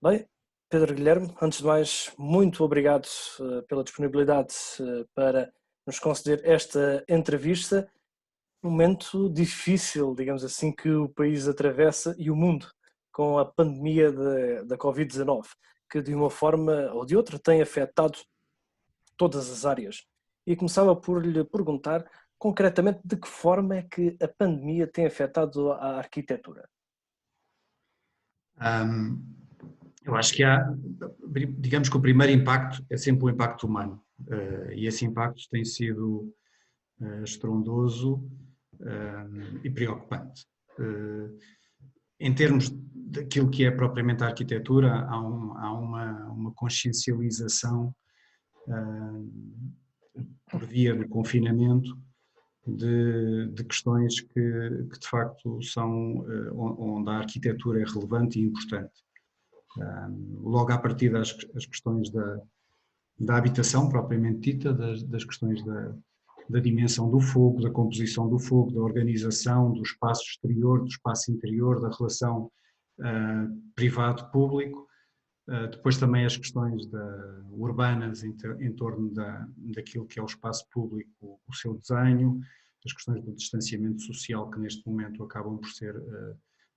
Bem, Pedro Guilherme, antes de mais, muito obrigado pela disponibilidade para nos conceder esta entrevista. Um momento difícil, digamos assim, que o país atravessa e o mundo com a pandemia da Covid-19, que de uma forma ou de outra tem afetado todas as áreas. E começava por lhe perguntar concretamente de que forma é que a pandemia tem afetado a arquitetura. Ahm, eu acho que digamos que o primeiro impacto é sempre o impacto humano, e esse impacto tem sido estrondoso, e preocupante. Em termos daquilo que é propriamente a arquitetura, há uma consciencialização por via do confinamento de questões que de facto são onde a arquitetura é relevante e importante. Logo à partida as questões da habitação propriamente dita, das questões da dimensão do fogo, da composição do fogo, da organização do espaço exterior, do espaço interior, da relação privado-público. Depois também as questões urbanas em torno daquilo que é o espaço público, o seu desenho, as questões do distanciamento social que neste momento acabam por ser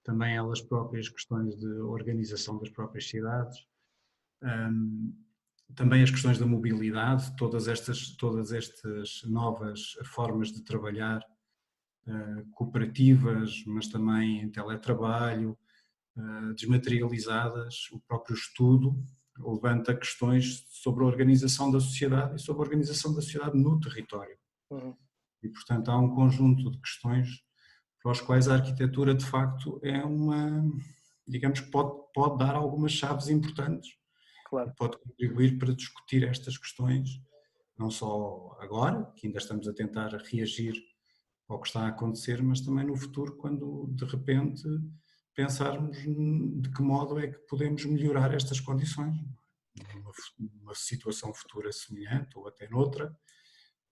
também elas próprias questões de organização das próprias cidades. Também as questões da mobilidade, todas estas novas formas de trabalhar, cooperativas, mas também em teletrabalho, desmaterializadas, o próprio estudo levanta questões sobre a organização da sociedade e sobre a organização da sociedade no território. Uhum. E, portanto, há um conjunto de questões para os quais a arquitetura, de facto, digamos que pode dar algumas chaves importantes e Claro. pode contribuir para discutir estas questões, não só agora, que ainda estamos a tentar reagir ao que está a acontecer, mas também no futuro, quando de repente pensarmos de que modo é que podemos melhorar estas condições. Numa situação futura semelhante ou até noutra,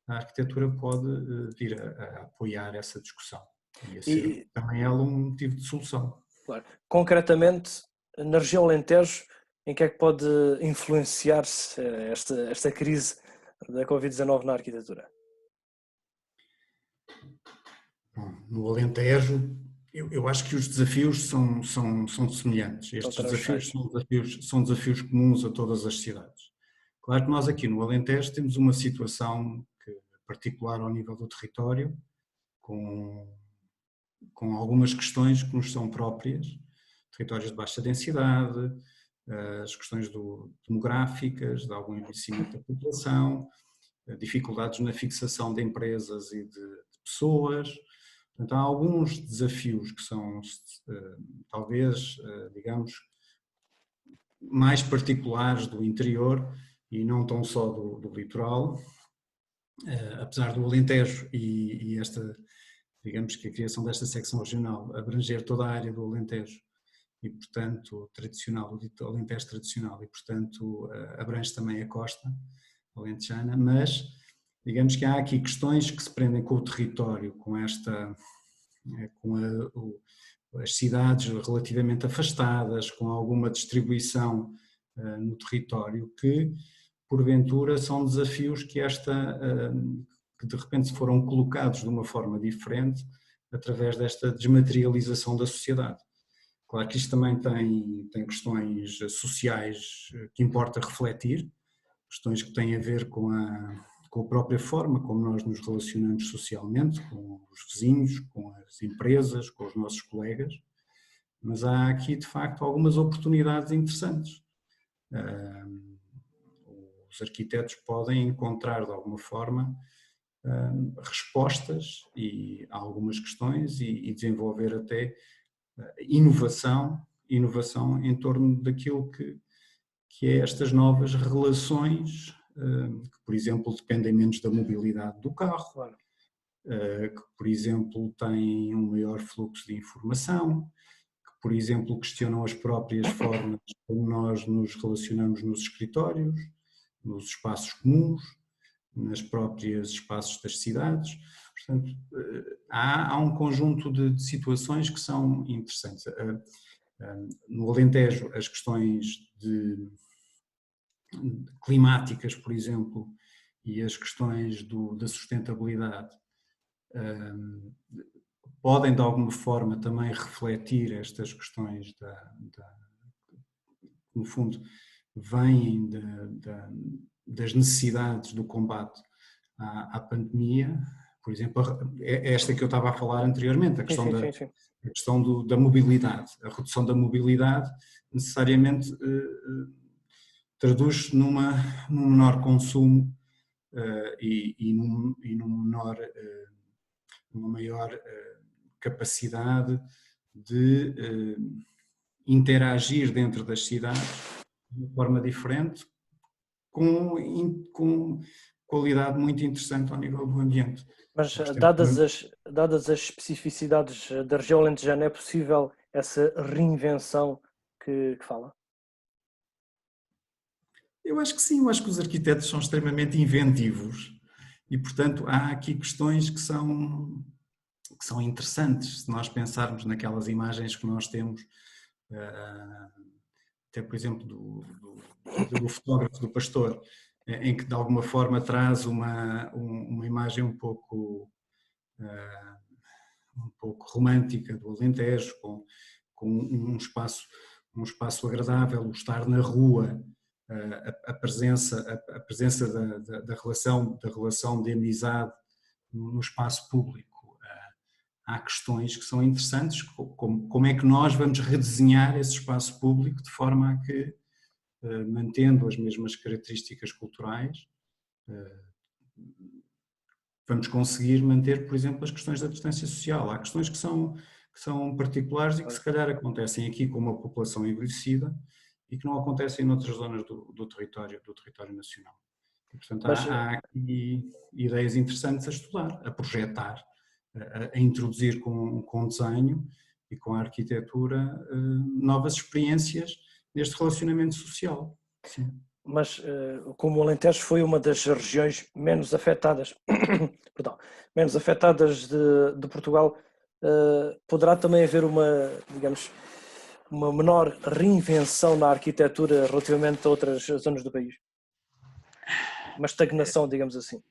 a arquitetura pode vir a apoiar essa discussão e a ser E, também ela um motivo de solução. claro, concretamente, na região Alentejo, em que é que pode influenciar-se esta crise da Covid-19 na arquitetura? Bom, no Alentejo, eu acho que os desafios são semelhantes. São Estes desafios transversais. são desafios comuns a todas as cidades. Claro que nós aqui no Alentejo temos uma situação particular ao nível do território, com algumas questões que nos são próprias, territórios de baixa densidade, as questões demográficas, de algum envelhecimento da população, dificuldades na fixação de empresas e de pessoas. Portanto, há alguns desafios que são, talvez, digamos, mais particulares do interior e não tão só do litoral, apesar do Alentejo e digamos que a criação desta secção regional abranger toda a área do Alentejo e, portanto, tradicional, o Alentejo tradicional e, portanto, abrange também a costa alentejana, mas digamos que há aqui questões que se prendem com o território, as cidades relativamente afastadas, com alguma distribuição no território, que porventura são desafios que de repente foram colocados de uma forma diferente através desta desmaterialização da sociedade. Claro que isto também tem questões sociais que importa refletir, questões que têm a ver com a própria forma como nós nos relacionamos socialmente, com os vizinhos, com as empresas, com os nossos colegas, mas há aqui de facto algumas oportunidades interessantes. Os arquitetos podem encontrar de alguma forma respostas a algumas questões e desenvolver até inovação em torno daquilo que é estas novas relações, que por exemplo dependem menos da mobilidade do carro, Claro. que por exemplo têm um maior fluxo de informação, que por exemplo questionam as próprias formas como nós nos relacionamos nos escritórios, nos espaços comuns, nos próprios espaços das cidades. Portanto, há um conjunto de situações que são interessantes. No Alentejo, as questões climáticas, por exemplo, e as questões da sustentabilidade podem, de alguma forma, também refletir estas questões no fundo, vêm das necessidades do combate à pandemia. Por exemplo, esta que eu estava a falar anteriormente, a questão Sim. a questão da mobilidade. A redução da mobilidade necessariamente traduz-se num menor consumo numa maior capacidade de interagir dentro das cidades de uma forma diferente, com qualidade muito interessante ao nível do ambiente. Mas dadas as especificidades da região alentejana, é possível essa reinvenção que fala? Eu acho que sim, eu acho que os arquitetos são extremamente inventivos e, portanto, há aqui questões que são interessantes, se nós pensarmos naquelas imagens que nós temos, até por exemplo do fotógrafo, do pastor, em que de alguma forma traz uma imagem um pouco romântica do Alentejo, com um espaço agradável, o estar na rua, a presença da relação de amizade no espaço público. Há questões que são interessantes, como é que nós vamos redesenhar esse espaço público de forma a que, mantendo as mesmas características culturais, vamos conseguir manter, por exemplo, as questões da distância social. Há questões que são particulares e que se calhar acontecem aqui com uma população envelhecida e que não acontecem noutras zonas do território nacional. E, portanto, há aqui ideias interessantes a estudar, a projetar, a introduzir com desenho e com a arquitetura novas experiências neste relacionamento social. Sim. Mas como o Alentejo foi uma das regiões menos afetadas, perdão, menos afetadas de Portugal, poderá também haver digamos, uma menor reinvenção na arquitetura relativamente a outras zonas do país? Uma estagnação, digamos assim.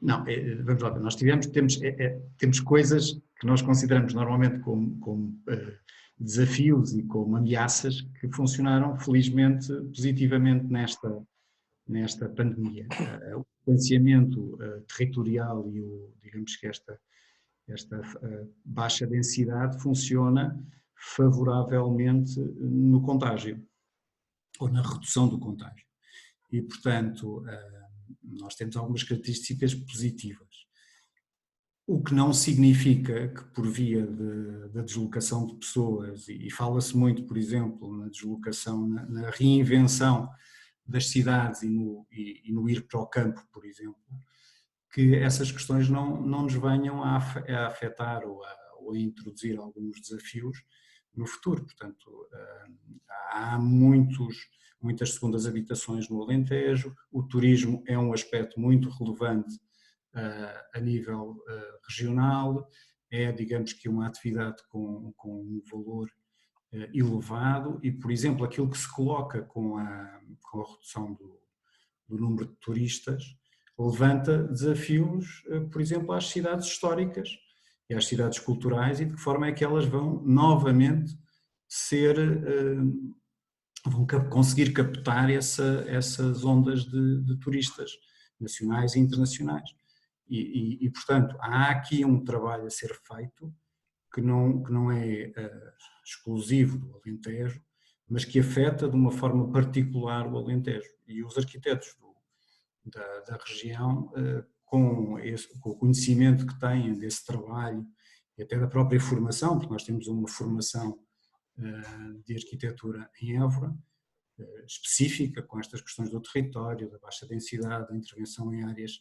Não, vamos lá ver, nós temos coisas que nós consideramos normalmente como desafios e como ameaças que funcionaram felizmente positivamente nesta pandemia. O distanciamento territorial e digamos que esta baixa densidade funciona favoravelmente no contágio ou na redução do contágio. E, portanto, nós temos algumas características positivas. O que não significa que por via da deslocação de pessoas, e fala-se muito, por exemplo, na deslocação, na reinvenção das cidades e no ir para o campo, por exemplo, que essas questões não nos venham a afetar ou a introduzir alguns desafios no futuro. Portanto, há muitas segundas habitações no Alentejo, o turismo é um aspecto muito relevante a nível regional, é, digamos que, uma atividade com um valor elevado e, por exemplo, aquilo que se coloca com a redução do número de turistas levanta desafios, por exemplo, às cidades históricas e às cidades culturais e de que forma é que elas vão novamente vão conseguir captar essas ondas de turistas nacionais e internacionais. E, portanto, há aqui um trabalho a ser feito que não é exclusivo do Alentejo, mas que afeta de uma forma particular o Alentejo. E os arquitetos da região, com o conhecimento que têm desse trabalho e até da própria formação, porque nós temos uma formação de arquitetura em Évora, específica com estas questões do território, da baixa densidade, da intervenção em áreas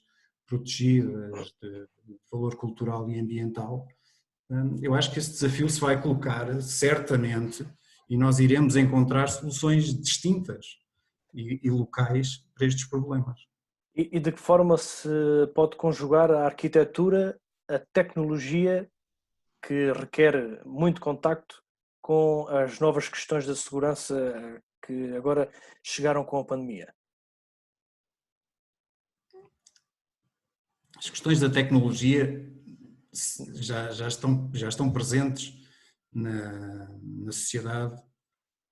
protegidas, de valor cultural e ambiental. Eu acho que esse desafio se vai colocar certamente e nós iremos encontrar soluções distintas e locais para estes problemas. E de que forma se pode conjugar a arquitetura, a tecnologia, que requer muito contacto, com as novas questões da segurança que agora chegaram com a pandemia? As questões da tecnologia já estão presentes na sociedade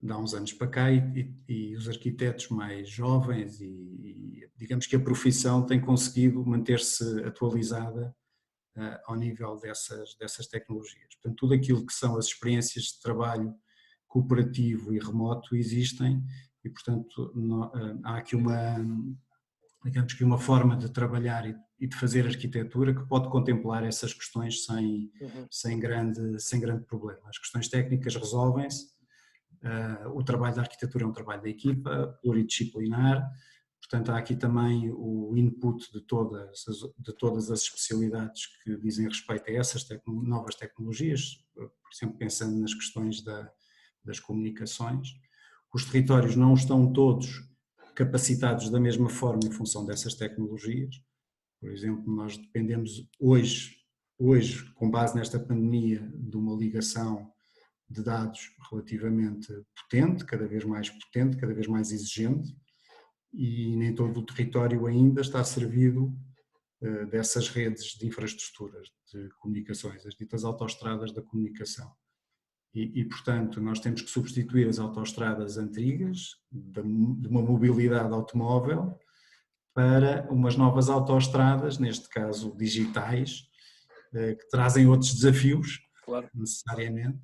de há uns anos para cá e os arquitetos mais jovens e digamos que a profissão tem conseguido manter-se atualizada ao nível dessas tecnologias. Portanto, tudo aquilo que são as experiências de trabalho cooperativo e remoto existem e, portanto, há aqui digamos que uma forma de trabalhar e de fazer arquitetura que pode contemplar essas questões sem grande problema. As questões técnicas resolvem-se, o trabalho da arquitetura é um trabalho da equipa, pluridisciplinar, portanto há aqui também o input de todas as especialidades que dizem respeito a essas novas tecnologias, por exemplo pensando nas questões das comunicações. Os territórios não estão todos capacitados da mesma forma em função dessas tecnologias. Por exemplo, nós dependemos hoje, com base nesta pandemia, de uma ligação de dados relativamente potente, cada vez mais exigente, e nem todo o território ainda está servido dessas redes de infraestruturas de comunicações, as ditas autoestradas da comunicação. Portanto, nós temos que substituir as autoestradas antigas de uma mobilidade automóvel para umas novas autoestradas, neste caso digitais, que trazem outros desafios, claro, necessariamente,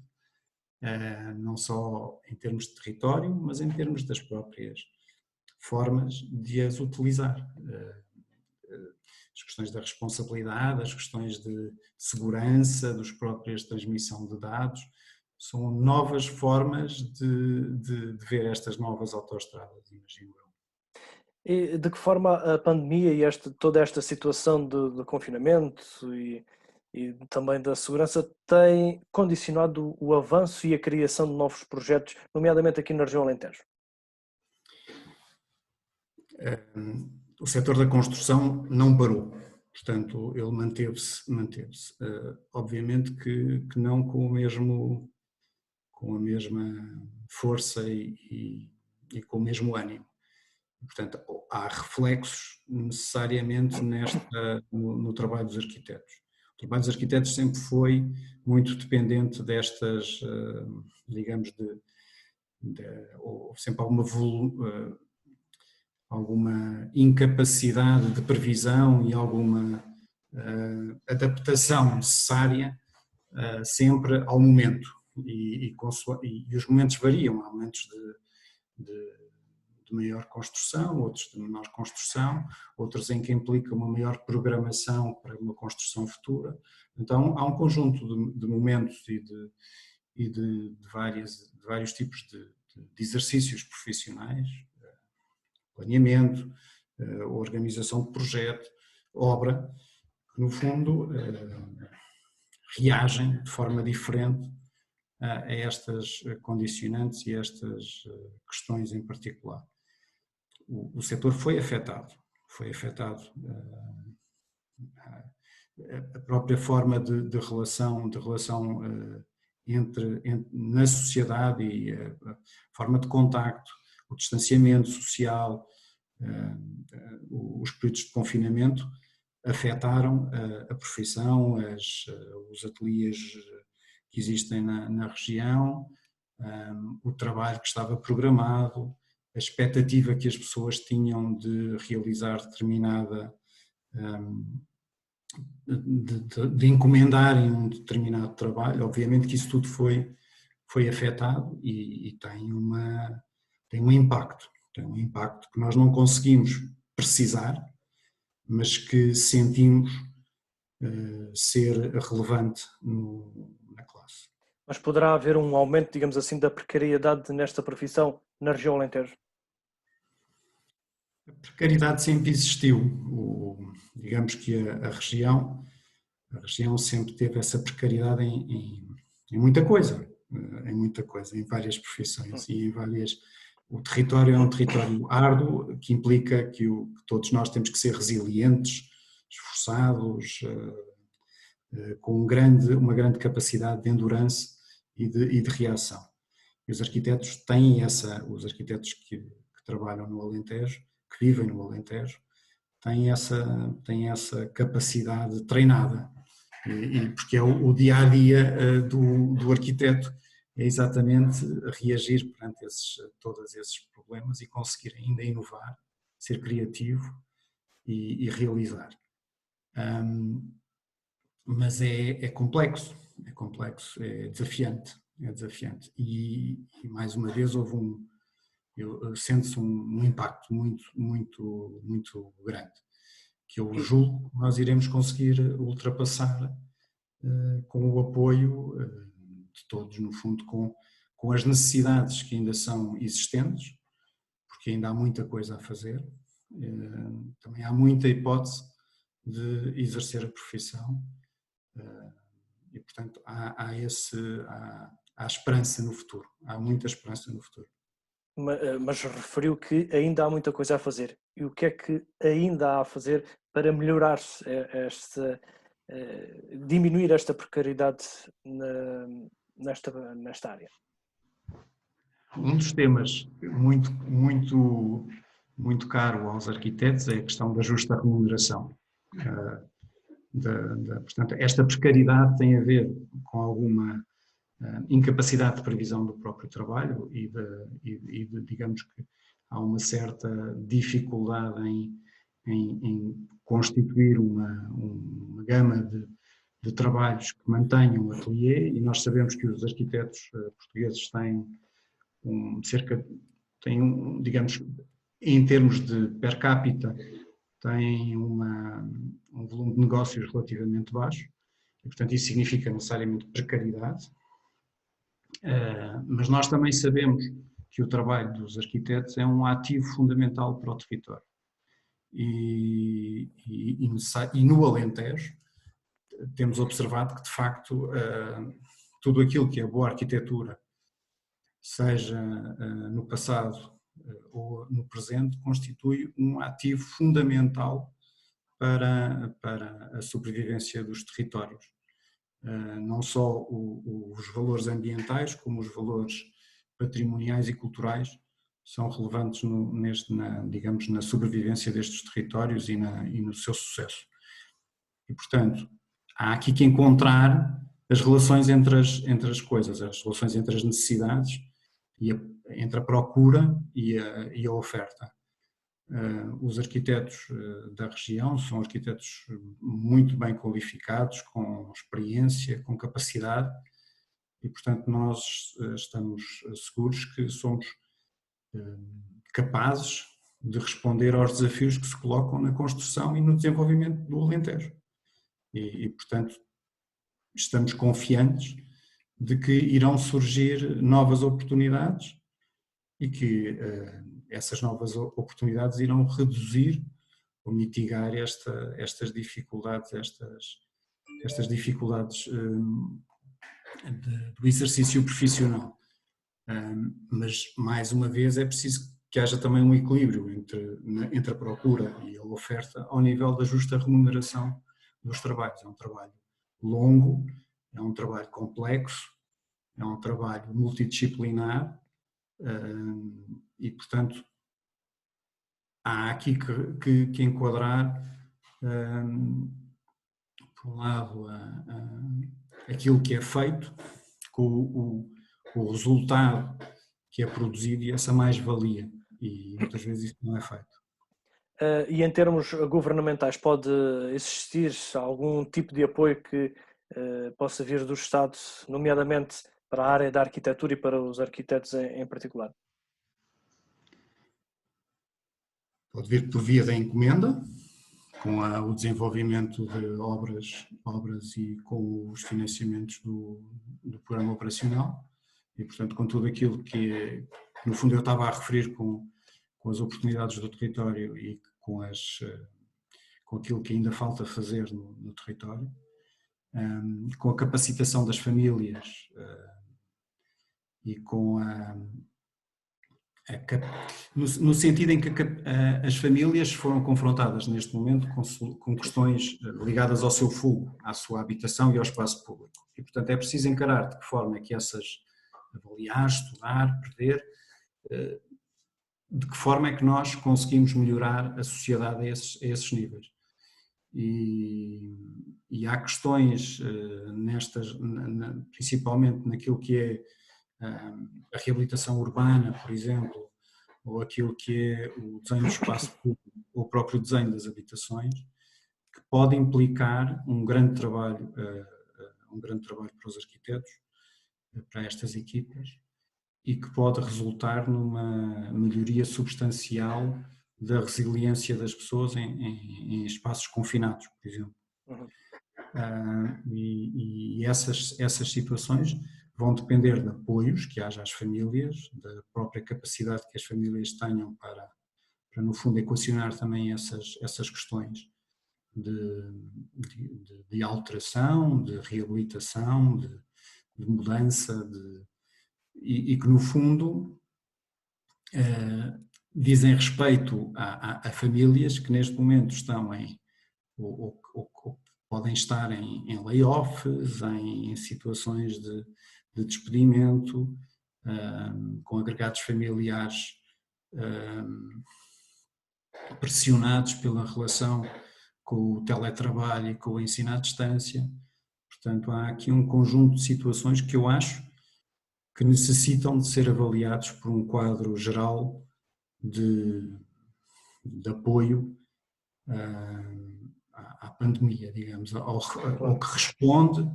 não só em termos de território, mas em termos das próprias formas de as utilizar. As questões da responsabilidade, as questões de segurança, dos próprios transmissão de dados, são novas formas de ver estas novas autoestradas, imagino eu. E de que forma a pandemia e toda esta situação de confinamento e também da segurança tem condicionado o avanço e a criação de novos projetos, nomeadamente aqui na região Alentejo? O setor da construção não parou, portanto ele manteve-se. Obviamente que não com a mesma força e com o mesmo ânimo. Portanto, há reflexos necessariamente no trabalho dos arquitetos. O trabalho dos arquitetos sempre foi muito dependente destas, digamos, houve sempre alguma incapacidade de previsão e alguma adaptação necessária sempre ao momento. E os momentos variam, há momentos de maior construção, outros de menor construção, outros em que implica uma maior programação para uma construção futura. Então há um conjunto de momentos e de vários tipos de exercícios profissionais, planeamento, organização de projeto, obra, que no fundo reagem de forma diferente a estas condicionantes e a estas questões em particular. O setor foi afetado a própria forma de relação na sociedade e a forma de contacto, o distanciamento social, os períodos de confinamento afetaram a profissão, os ateliês que existem na região, o trabalho que estava programado, a expectativa que as pessoas tinham de realizar de encomendarem um determinado trabalho. Obviamente que isso tudo foi afetado e tem um impacto que nós não conseguimos precisar, mas que sentimos ser relevante na classe. Mas poderá haver um aumento, digamos assim, da precariedade nesta profissão na região Alentejo? A precariedade sempre existiu. Digamos que a região sempre teve essa precariedade em muita coisa, em várias profissões e em várias. O território é um território árduo, que implica que todos nós temos que ser resilientes, esforçados, com uma grande capacidade de endurance e de reação. E os arquitetos têm os arquitetos que trabalham no Alentejo, que vivem no Alentejo, têm essa capacidade treinada, porque é o dia-a-dia do arquiteto, é exatamente reagir perante todos esses problemas e conseguir ainda inovar, ser criativo e realizar. Mas é complexo, é desafiante, E mais uma vez sente-se um impacto muito grande, que eu julgo que nós iremos conseguir ultrapassar com o apoio de todos, no fundo, com as necessidades que ainda são existentes, porque ainda há muita coisa a fazer, também há muita hipótese de exercer a profissão e, portanto, há esperança no futuro, há muita esperança no futuro. Mas referiu que ainda há muita coisa a fazer. E o que é que ainda há a fazer para melhorar diminuir esta precariedade nesta área? Um dos temas muito caro aos arquitetos é a questão da justa remuneração. Portanto, esta precariedade tem a ver com alguma incapacidade de previsão do próprio trabalho e digamos que há uma certa dificuldade em constituir uma gama de trabalhos que mantenham o ateliê, e nós sabemos que os arquitetos portugueses têm digamos, em termos de per capita, têm um volume de negócios relativamente baixo, e, portanto, isso significa necessariamente precariedade. Mas nós também sabemos que o trabalho dos arquitetos é um ativo fundamental para o território. E no Alentejo temos observado que, de facto, tudo aquilo que é boa arquitetura, seja no passado ou no presente, constitui um ativo fundamental para a sobrevivência dos territórios. Não só os valores ambientais, como os valores patrimoniais e culturais são relevantes digamos, na sobrevivência destes territórios e no seu sucesso. E, portanto, há aqui que encontrar as relações entre as coisas, as relações entre as necessidades entre a procura e a oferta. Os arquitetos da região são arquitetos muito bem qualificados, com experiência, com capacidade, e, portanto, nós estamos seguros que somos capazes de responder aos desafios que se colocam na construção e no desenvolvimento do Alentejo. E, portanto, estamos confiantes de que irão surgir novas oportunidades e que essas novas oportunidades irão reduzir ou mitigar estas dificuldades, estas dificuldades do exercício profissional. Mas, mais uma vez, é preciso que haja também um equilíbrio entre a procura e a oferta ao nível da justa remuneração dos trabalhos. É um trabalho longo, é um trabalho complexo, é um trabalho multidisciplinar e, portanto, há aqui que enquadrar, por um lado, aquilo que é feito com o resultado que é produzido e essa mais-valia, e muitas vezes isso não é feito. E em termos governamentais, pode existir algum tipo de apoio que possa vir do Estado, nomeadamente para a área da arquitetura e para os arquitetos em particular? Pode vir por via da encomenda, com o desenvolvimento de obras e com os financiamentos do programa operacional, e, portanto, com tudo aquilo que no fundo eu estava a referir com as oportunidades do território e com aquilo que ainda falta fazer no território, com a capacitação das famílias e com no sentido em que as famílias foram confrontadas neste momento com questões ligadas ao seu fogo, à sua habitação e ao espaço público. E, portanto, é preciso encarar de que forma é que avaliar, estudar, prever, de que forma é que nós conseguimos melhorar a sociedade a esses níveis. E há questões principalmente naquilo que é a reabilitação urbana, por exemplo, ou aquilo que é o desenho do espaço público, ou o próprio desenho das habitações, que pode implicar um grande trabalho para os arquitetos, para estas equipas, e que pode resultar numa melhoria substancial da resiliência das pessoas em espaços confinados, por exemplo. Uhum. E essas situações vão depender de apoios que haja às famílias, da própria capacidade que as famílias tenham para no fundo, equacionar também essas questões de alteração, de reabilitação, de mudança, e que, no fundo, dizem respeito a famílias que neste momento estão ou podem estar em layoffs, em situações de despedimento, com agregados familiares pressionados pela relação com o teletrabalho e com o ensino à distância. Portanto, há aqui um conjunto de situações que eu acho que necessitam de ser avaliados por um quadro geral de apoio à pandemia, digamos, ao que responde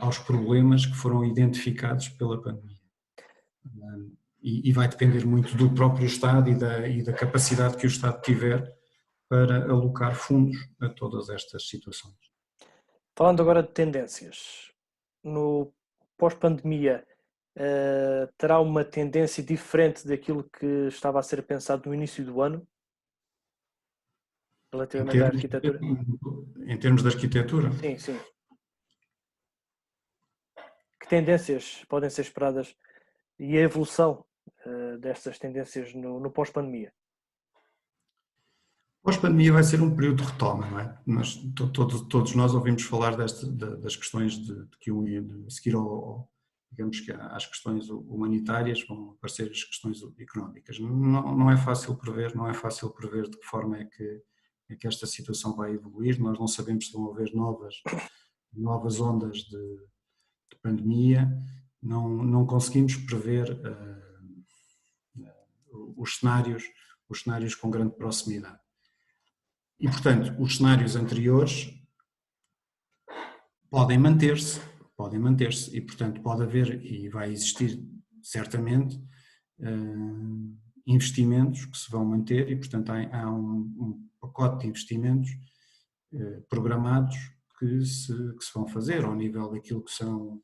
aos problemas que foram identificados pela pandemia. E vai depender muito do próprio Estado e da capacidade que o Estado tiver para alocar fundos a todas estas situações. Falando agora de tendências, no pós-pandemia, terá uma tendência diferente daquilo que estava a ser pensado no início do ano, relativamente à arquitetura? Em termos de arquitetura? Sim, sim. Que tendências podem ser esperadas e a evolução destas tendências no pós-pandemia? Pós-pandemia vai ser um período de retoma, não é? Todos nós ouvimos falar das questões de seguir digamos que às questões humanitárias vão aparecer as questões económicas. Não é fácil prever, de que forma é que esta situação vai evoluir. Nós não sabemos se vão haver novas ondas de pandemia. Não conseguimos prever os cenários com grande proximidade. E, portanto, os cenários anteriores podem manter-se, e, portanto, pode haver e vai existir, certamente, investimentos que se vão manter e, portanto, há um pacote de investimentos programados que se vão fazer ao nível daquilo que são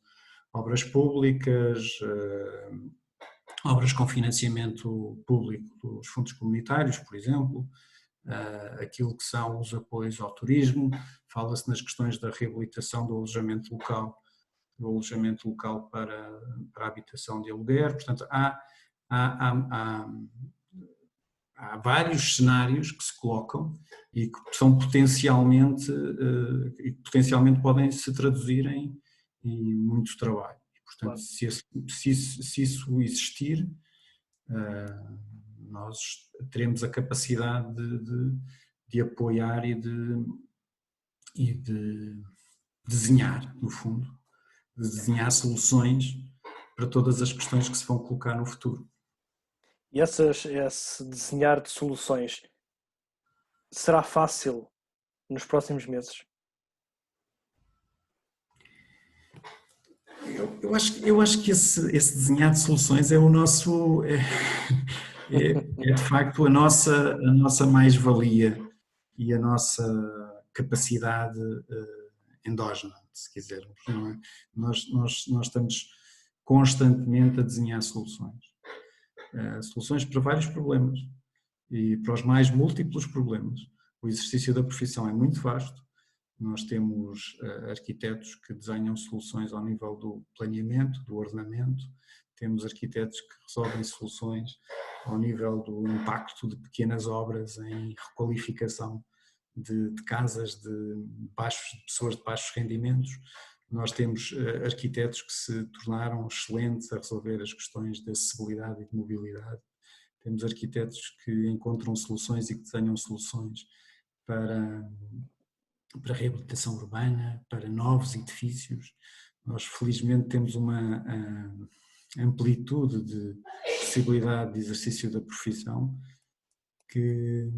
obras públicas, obras com financiamento público dos fundos comunitários, por exemplo, aquilo que são os apoios ao turismo, fala-se nas questões da reabilitação do alojamento local para a habitação de aluguer. Portanto, há vários cenários que se colocam e que são potencialmente podem se traduzir em muito trabalho. Portanto, se isso existir, nós teremos a capacidade de apoiar e de desenhar, no fundo, de desenhar soluções para todas as questões que se vão colocar no futuro. E esse desenhar de soluções será fácil nos próximos meses? Eu acho que esse desenhar de soluções é o nosso, de facto a nossa mais-valia e a nossa capacidade endógena, se quisermos, não é? Nós estamos constantemente a desenhar soluções para vários problemas e para os mais múltiplos problemas. O exercício da profissão é muito vasto. Nós temos arquitetos que desenham soluções ao nível do planeamento, do ordenamento, temos arquitetos que resolvem soluções ao nível do impacto de pequenas obras em requalificação de casas de pessoas de baixos rendimentos. Nós temos arquitetos que se tornaram excelentes a resolver as questões de acessibilidade e de mobilidade. Temos arquitetos que encontram soluções e que desenham soluções para reabilitação urbana, para novos edifícios. Nós felizmente temos uma amplitude de possibilidade de exercício da profissão que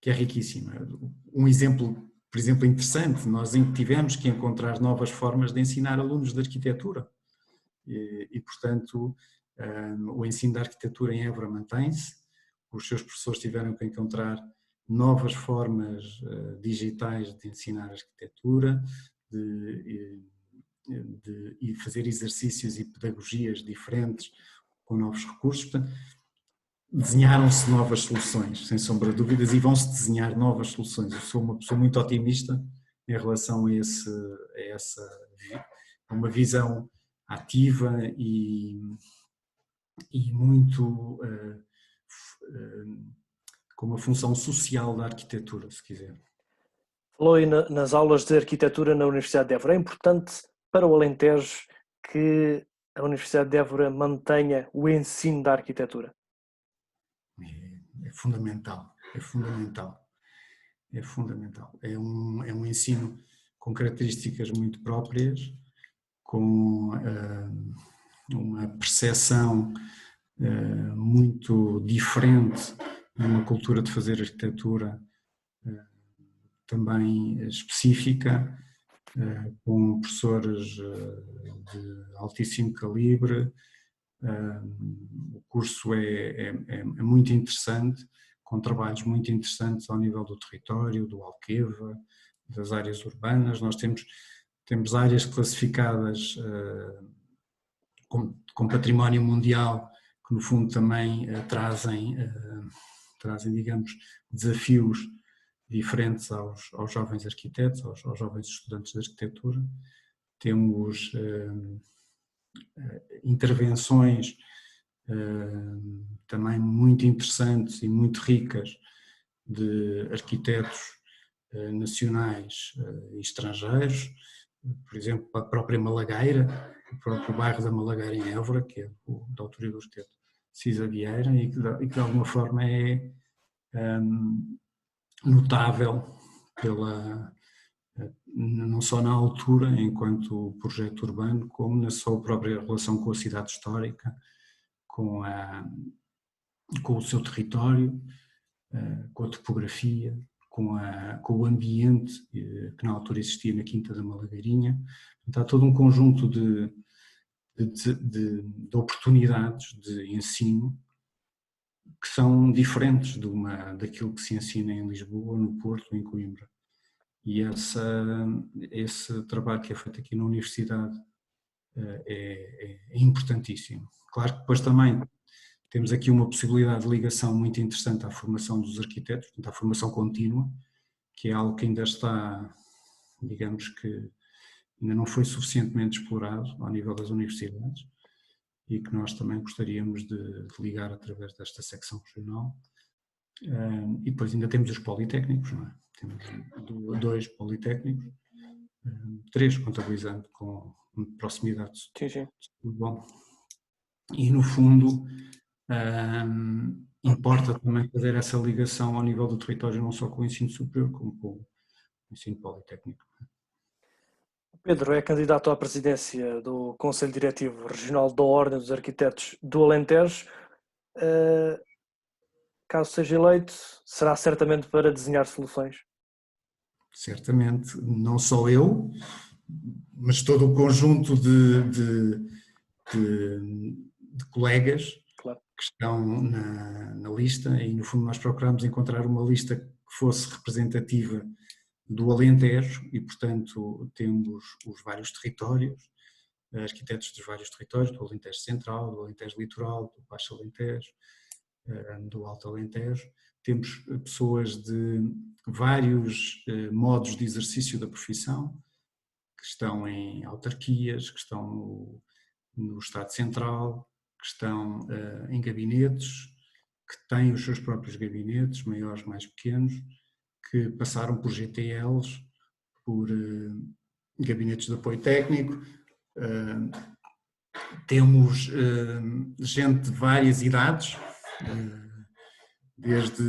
é riquíssima. Um exemplo, por exemplo, interessante, nós tivemos que encontrar novas formas de ensinar alunos de arquitetura e portanto, o ensino da arquitetura em Évora mantém-se, os seus professores tiveram que encontrar novas formas digitais de ensinar arquitetura, e fazer exercícios e pedagogias diferentes com novos recursos. Portanto, desenharam-se novas soluções, sem sombra de dúvidas, e vão-se desenhar novas soluções. Eu sou uma pessoa muito otimista em relação a uma visão ativa e muito com uma função social da arquitetura, se quiser. Falou aí nas aulas de arquitetura na Universidade de Évora. É importante para o Alentejo que a Universidade de Évora mantenha o ensino da arquitetura? É fundamental, é fundamental, é fundamental. É um ensino com características muito próprias, com uma percepção muito diferente, uma cultura de fazer arquitetura também específica, com professores de altíssimo calibre. O curso é muito interessante, com trabalhos muito interessantes ao nível do território, do Alqueva, das áreas urbanas. Nós temos áreas classificadas com património mundial, que no fundo também trazem, digamos, desafios diferentes aos jovens arquitetos, aos jovens estudantes de arquitetura. Temos intervenções também muito interessantes e muito ricas de arquitetos nacionais e estrangeiros, por exemplo, a própria Malagueira, o próprio bairro da Malagueira em Évora, que é da autoria do arquiteto Cisa Vieira, e que de alguma forma é notável não só na altura enquanto projeto urbano, como na sua própria relação com a cidade histórica, com o seu território, com a topografia, com o ambiente que na altura existia na Quinta da Malagueirinha. Portanto, há todo um conjunto de oportunidades de ensino que são diferentes daquilo que se ensina em Lisboa, no Porto ou em Coimbra. E esse trabalho que é feito aqui na Universidade é importantíssimo. Claro que depois também temos aqui uma possibilidade de ligação muito interessante à formação dos arquitetos, portanto, à formação contínua, que é algo que ainda está, digamos que ainda não foi suficientemente explorado ao nível das universidades e que nós também gostaríamos de ligar através desta secção regional. E depois ainda temos os politécnicos, não é? Temos 2 politécnicos, 3 contabilizando com proximidade. Sim. Bom. E no fundo importa também fazer essa ligação ao nível do território, não só com o ensino superior, como com o ensino politécnico. Pedro é candidato à presidência do Conselho Diretivo Regional da Ordem dos Arquitetos do Alentejo. Caso seja eleito, será certamente para desenhar soluções? Certamente, não só eu, mas todo o conjunto de colegas, claro, que estão na lista, e no fundo nós procuramos encontrar uma lista que fosse representativa do Alentejo e, portanto, temos os vários territórios, arquitetos dos vários territórios, do Alentejo Central, do Alentejo Litoral, do Baixo Alentejo, do Alto Alentejo. Temos pessoas de vários modos de exercício da profissão, que estão em autarquias, que estão no Estado Central, que estão em gabinetes, que têm os seus próprios gabinetes, maiores, mais pequenos, que passaram por GTLs, por gabinetes de apoio técnico. Temos gente de várias idades, desde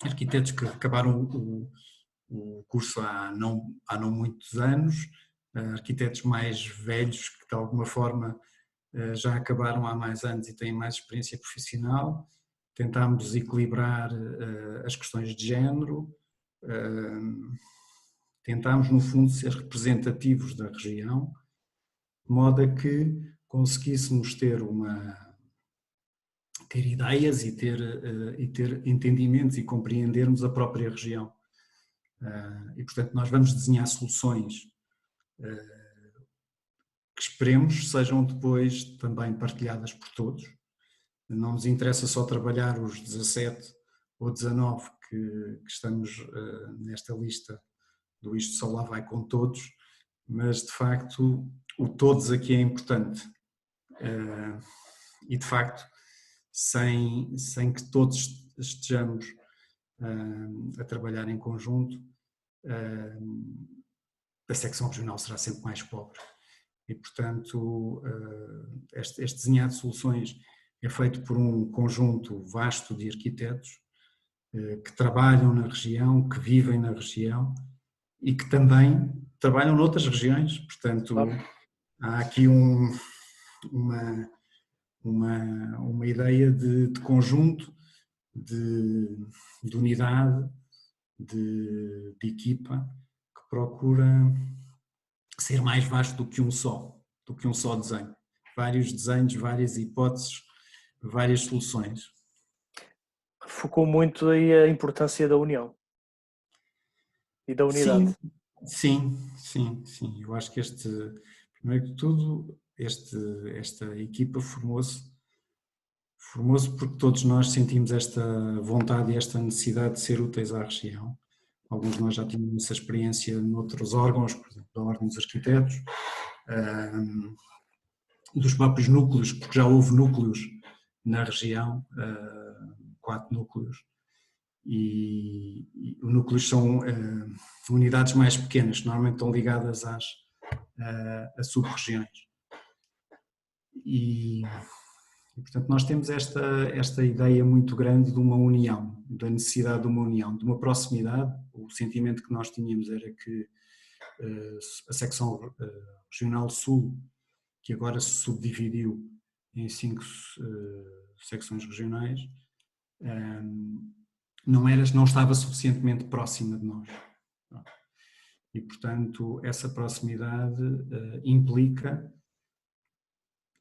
arquitetos que acabaram o curso há não muitos anos, arquitetos mais velhos que de alguma forma já acabaram há mais anos e têm mais experiência profissional. Tentámos equilibrar as questões de género, tentámos no fundo ser representativos da região, de modo a que conseguíssemos ter ideias e ter entendimentos e compreendermos a própria região. E portanto nós vamos desenhar soluções que esperemos sejam depois também partilhadas por todos. Não nos interessa só trabalhar os 17 ou 19 que estamos nesta lista do Isto Só Lá Vai com Todos, mas de facto o todos aqui é importante. E de facto, sem que todos estejamos a trabalhar em conjunto, a secção regional será sempre mais pobre. E portanto, este desenhar de soluções é feito por um conjunto vasto de arquitetos que trabalham na região, que vivem na região e que também trabalham noutras regiões. Portanto, há aqui uma ideia de conjunto, de unidade, de equipa, que procura ser mais vasto do que um só desenho. Vários desenhos, várias hipóteses, várias soluções. Focou muito aí a importância da união e da unidade. Sim. Eu acho que primeiro de tudo, esta equipa formou-se porque todos nós sentimos esta vontade e esta necessidade de ser úteis à região. Alguns de nós já tínhamos essa experiência noutros órgãos, por exemplo, da Ordem dos Arquitetos, dos próprios núcleos, porque já houve núcleos na região, 4 núcleos, e os núcleos são unidades mais pequenas, que normalmente estão ligadas a sub-regiões. E, portanto, nós temos esta ideia muito grande de uma união, da necessidade de uma união, de uma proximidade. O sentimento que nós tínhamos era que a secção regional sul, que agora se subdividiu em 5 secções regionais, não estava suficientemente próxima de nós. E, portanto, essa proximidade implica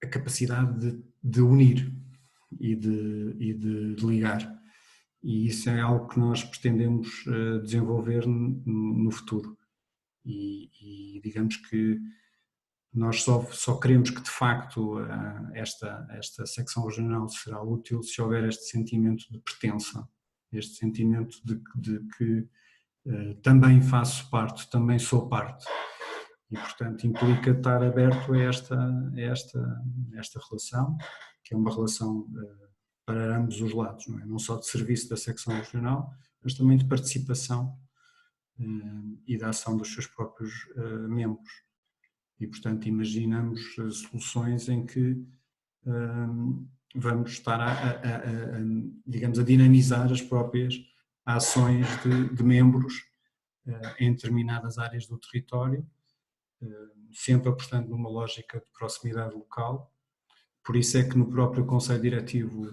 a capacidade de unir e de ligar. E isso é algo que nós pretendemos desenvolver no futuro. E digamos que nós só queremos que, de facto, esta secção regional será útil se houver este sentimento de pertença, este sentimento de que também faço parte, também sou parte. E, portanto, implica estar aberto a esta relação, que é uma relação para ambos os lados, não só de serviço da secção regional, mas também de participação e da ação dos seus próprios membros. E, portanto, imaginamos soluções em que vamos estar digamos, a dinamizar as próprias ações de membros em determinadas áreas do território, sempre apostando numa lógica de proximidade local. Por isso é que no próprio Conselho Diretivo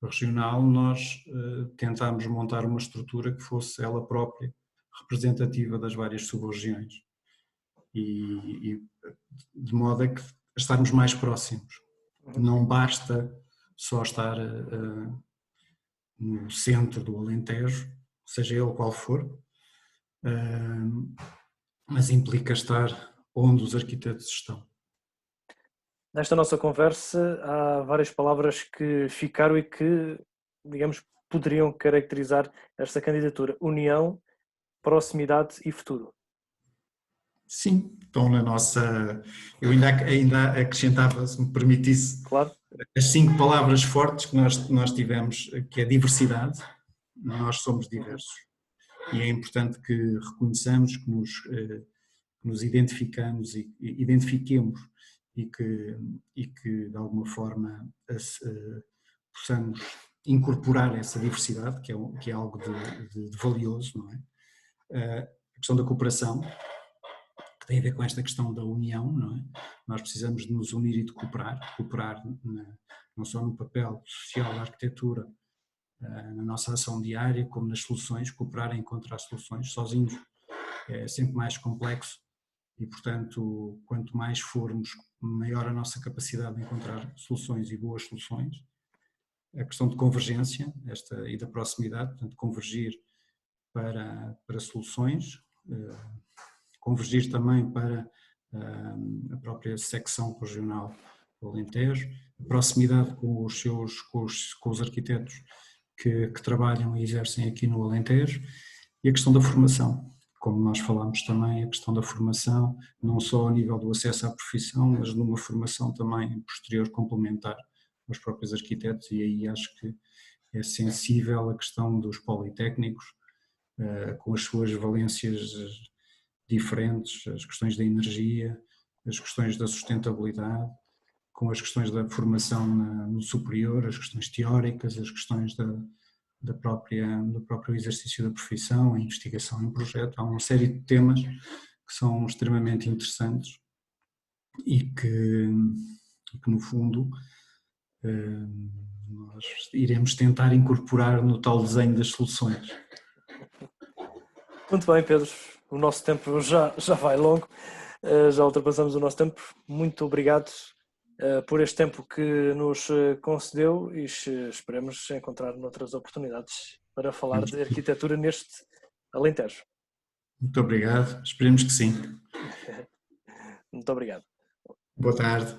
Regional nós tentámos montar uma estrutura que fosse ela própria representativa das várias sub-regiões. E de modo a que estarmos mais próximos. Não basta só estar no centro do Alentejo, seja ele qual for, mas implica estar onde os arquitetos estão. Nesta nossa conversa há várias palavras que ficaram e que, digamos, poderiam caracterizar esta candidatura: união, proximidade e futuro. Sim, estão na nossa... Eu ainda acrescentava, se me permitisse, Claro. as 5 palavras fortes que nós tivemos, que é diversidade. Nós somos Uhum. diversos e é importante que reconheçamos, que nos identificamos e identifiquemos e que de alguma forma possamos incorporar essa diversidade, que é algo de valioso, não é? A questão da cooperação, que tem a ver com esta questão da união, não é? Nós precisamos de nos unir e de cooperar não só no papel social da arquitetura, na nossa ação diária, como nas soluções, cooperar em encontrar soluções. Sozinhos é sempre mais complexo e, portanto, quanto mais formos, maior a nossa capacidade de encontrar soluções e boas soluções. A questão de convergência e da proximidade, portanto, convergir para soluções, convergir também para a própria secção regional do Alentejo, a proximidade com os arquitetos que trabalham e exercem aqui no Alentejo, e a questão da formação, como nós falámos também, a questão da formação, não só a nível do acesso à profissão, mas numa formação também posterior complementar aos próprios arquitetos, e aí acho que é sensível a questão dos politécnicos, com as suas valências diferentes, as questões da energia, as questões da sustentabilidade, com as questões da formação no superior, as questões teóricas, as questões do próprio exercício da profissão, a investigação em projeto. Há uma série de temas que são extremamente interessantes e que no fundo, nós iremos tentar incorporar no tal desenho das soluções. Muito bem, Pedro. O nosso tempo já vai longo, já ultrapassamos o nosso tempo. Muito obrigado por este tempo que nos concedeu e esperemos encontrar noutras oportunidades para falar de arquitetura neste Alentejo. Muito obrigado, esperemos que sim. Muito obrigado. Boa tarde.